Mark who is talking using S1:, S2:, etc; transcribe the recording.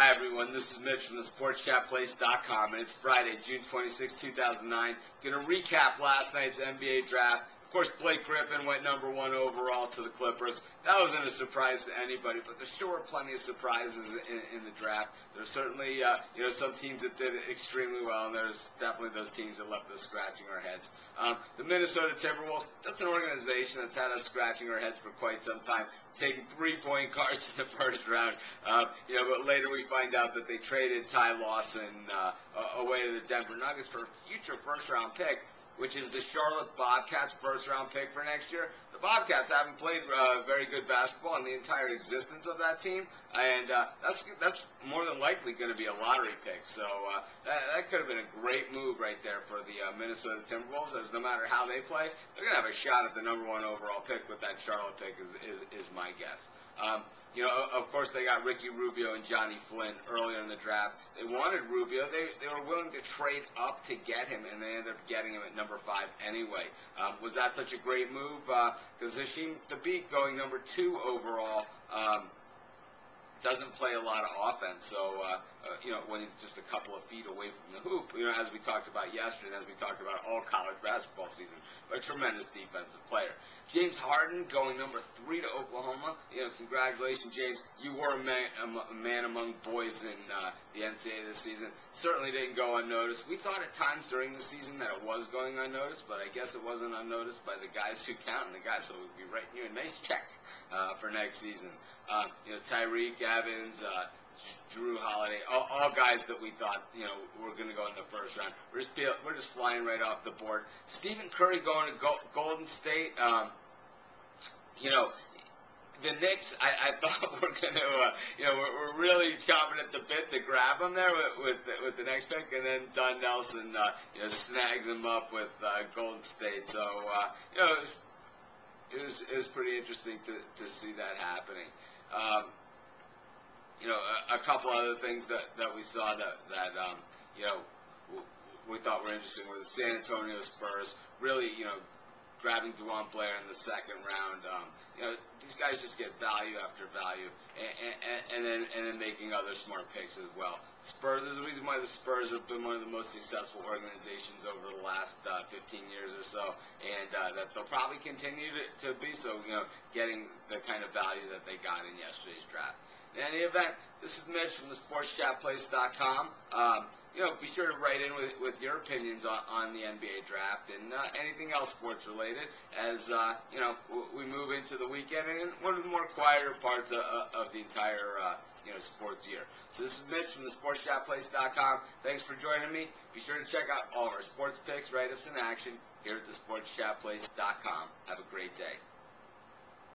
S1: Hi everyone, this is Mitch from the SportsChatPlace.com, and it's Friday, June 26, 2009. Going to recap last night's NBA draft. Of course, Blake Griffin went number 1 overall to the Clippers. That wasn't a surprise to anybody, but there sure were plenty of surprises in the draft. There's certainly, some teams that did extremely well, and there's definitely those teams that left us scratching our heads. The Minnesota Timberwolves, that's an organization that's had us scratching our heads for quite some time, taking 3-point guards in the first round. But later we find out that they traded Ty Lawson away to the Denver Nuggets for a future first-round pick, which is the Charlotte Bobcats first-round pick for next year. The Bobcats haven't played very good basketball in the entire existence of that team, and that's more than likely going to be a lottery pick. So that could have been a great move right there for the Minnesota Timberwolves, as no matter how they play, they're going to have a shot at the number 1 overall pick with that Charlotte pick is my guess. Of course, they got Ricky Rubio and Johnny Flynn earlier in the draft. They wanted Rubio. They were willing to trade up to get him, and they ended up getting him at number 5 anyway. Was that such a great move? Because Hasheem Thabeet going number 2 overall doesn't play a lot of offense. So, when he's just a couple of feet away from the hoop, as we talked about yesterday, and as we talked about all college basketball season, a tremendous defensive player. James Harden going number 3 to Oklahoma. Congratulations, James. You were a man among boys in the NCAA this season. Certainly didn't go unnoticed. We thought at times during the season that it was going unnoticed, but I guess it wasn't unnoticed by the guys who count, and the guys who will be writing you a nice check for next season. Tyreke Evans, Drew Holiday, all guys that we thought were going to go in the first round. We're just flying right off the board. Stephen Curry going to Golden State. The Knicks, I thought we're going to, we're really chomping at the bit to grab him there with the next pick, and then Don Nelson, snags him up with Golden State. So, it was pretty interesting to see that happening. A couple other things that we saw that we thought were interesting were the San Antonio Spurs really, grabbing Juwan Blair in the second round. These guys just get value after value, and then making other smart picks as well. Spurs, there's a reason why the Spurs have been one of the most successful organizations over the last 15 years or so, and that they'll probably continue to be so, getting the kind of value that they got in yesterday's draft. In any event, this is Mitch from the SportsChatPlace.com. Be sure to write in with your opinions on the NBA draft and anything else sports related as, we move into the weekend and one of the more quieter parts of the entire, sports year. So this is Mitch from the SportsChatPlace.com. Thanks for joining me. Be sure to check out all of our sports picks, write-ups, and action here at the SportsChatPlace.com. Have a great day.